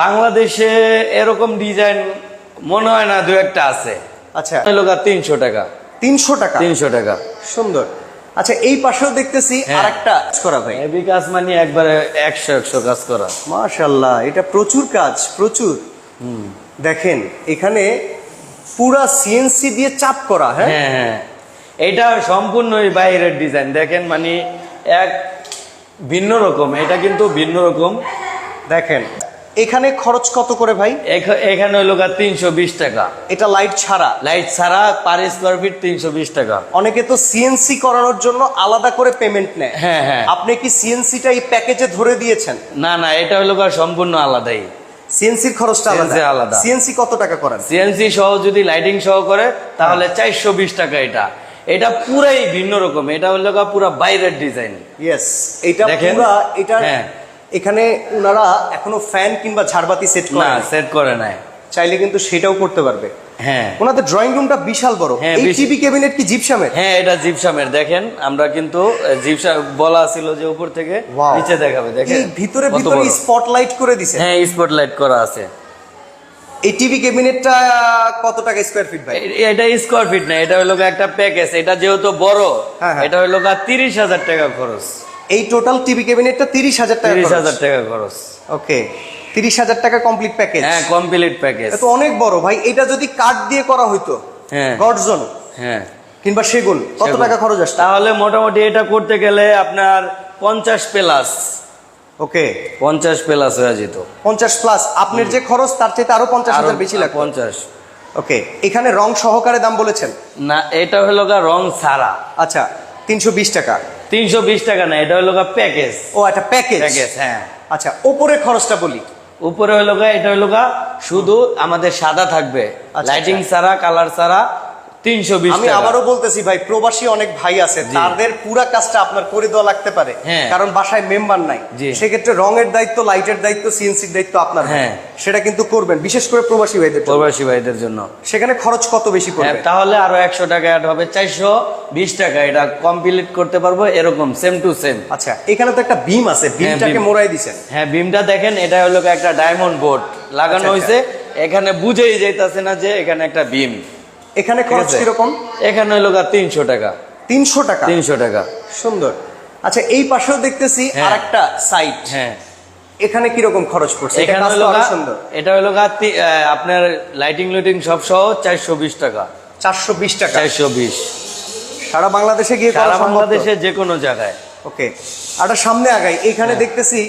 বাংলাদেশে এরকম ডিজাইন মনে হয় না, দু একটা আছে। আচ্ছা, লোক 300 টাকা। 300 টাকা? 300 টাকা। সুন্দর। আচ্ছা, এই পাশেও দেখতেছি আরেকটা কাজ করা ভাই। হেভি কাজ মানে একবারে 100 কাজ করা। মাশাআল্লাহ, এটা প্রচুর কাজ, প্রচুর। দেখেন এখানে পুরা সিএনসি দিয়ে চাপ করা। হ্যাঁ হ্যাঁ হ্যাঁ, এটা সম্পূর্ণই বাইরের ডিজাইন। দেখেন মানে এক ভিন্ন রকম, এটা কিন্তু ভিন্ন রকম। দেখেন এখানে খরচ কত করে ভাই? এখানে হলো 320 টাকা। এটা লাইট ছাড়া? লাইট ছাড়া পার স্কয়ার ফিট 320 টাকা। অনেকে তো সিএনসি করানোর জন্য আলাদা করে পেমেন্ট নেয়। হ্যাঁ হ্যাঁ। আপনি কি সিএনসিটা এই প্যাকেজে ধরে দিয়েছেন? না না, এটা হলো সম্পূর্ণ আলাদাই। সিএনসির খরচটা আলাদা। সিএনসি কত টাকা করেন? সিএনসি সহ যদি লাইটিং সহ করে তাহলে 420 টাকা। এটা পুরাই ভিন্ন রকম, এটা হলো পুরা বাইরের ডিজাইন। ইয়েস, এটা পুরা এটা। এখানে ওনারা এখনো ফ্যান কিংবা ঝাড়বাতি সেট করে নাই। চাইলে কিন্তু সেটাও করতে পারবে। হ্যাঁ, ওনাদের ড্রয়িং রুমটা বিশাল বড়। এই টিভি ক্যাবিনেট কি জিপসামের? হ্যাঁ, এটা জিপসামের। দেখেন আমরা কিন্তু জিপসাম বলা ছিল যে উপর থেকে নিচে দেখাবে। দেখেন ভিতরে স্পটলাইট করে দিয়েছে। হ্যাঁ, স্পটলাইট করা আছে। এই টিভি ক্যাবিনেটটা কত টাকা স্কয়ার ফিট ভাই? এটা স্কয়ার ফিট না, এটা হলো একটা প্যাকেজ। এটা যেহেতু বড়, এটা হলো 30,000 টাকা খরচ। এই টোটাল টিভি ক্যাবিনেটটা 30,000 টাকা? 30,000 টাকা খরচ। ওকে, 30,000 টাকা কমপ্লিট প্যাকেজ? হ্যাঁ, কমপ্লিট প্যাকেজ। এটা তো অনেক বড় ভাই। এটা যদি কাঠ দিয়ে করা হইতো, হ্যাঁ, গর্জন হ্যাঁ কিংবা সেগুন, কত টাকা খরচ আসতো? তাহলে মোটামুটি এটা করতে গেলে আপনার 50 প্লাস। ওকে, 50 প্লাস হয়ে যেত। 50 প্লাস। আপনার যে খরচ তার চাইতে আরো 50,000 বেশি লাগবে। 50। ওকে, এখানে রং সহকারে দাম বলেছেন? না, এটা হলো রং ছাড়া। আচ্ছা, 320 টাকা। 320 টাকা না, এটা হলো প্যাকেজ। ও, এটা প্যাকেজ। হ্যাঁ। আচ্ছা, উপরের খরচটা বলি। উপরে হলো এটা হলো শুধু আমাদের সাদা থাকবে, লাইটিং ছাড়া, কালার ছাড়া 320 টাকা। আমি আবারও বলতেছি ভাই, প্রবাসী অনেক ভাই আছে, তাদের পুরো কাজটা আপনার করে দেওয়া লাগতে পারে, কারণ বাসায় মেম্বার নাই। সেক্ষেত্রে রঙের দায়িত্ব, লাইটের দায়িত্ব, সিএনসির দায়িত্ব আপনার। হ্যাঁ, সেটা কিন্তু করবেন, বিশেষ করে প্রবাসী ভাইদের জন্য। সেখানে খরচ কত বেশি পড়বে? তাহলে আরো 100 টাকা অ্যাড হবে, 420 টাকা। এটা কমপ্লিট করতে পারবো এরকম সেম টু সেম। আচ্ছা, এখানে তো একটা বিম আছে, বিমটাকে মোড়াই দিবেন। হ্যাঁ, বিমটা দেখেন, এটা হলো একটা ডায়মন্ড বোর্ড লাগানো হয়েছে। এখানে বুঝেই যাইতাছে না যে এখানে একটা বিম। এখানে খরচ কিরকম? এখানে হলো 300 টাকা। 300 টাকা? 300 টাকা। সুন্দর। আচ্ছা, এই পাশেও দেখতেছি আরেকটা সাইট। হ্যাঁ, এখানে কিরকম খরচ পড়ছে? এটা হলো আপনার লাইটিং সব সহ 420 টাকা। 420 টাকা? 420। সারা বাংলাদেশে গিয়ে, সারা বাংলাদেশে যে কোনো জায়গায়। ওকে, আর সামনে আগাই। এখানে দেখতেছি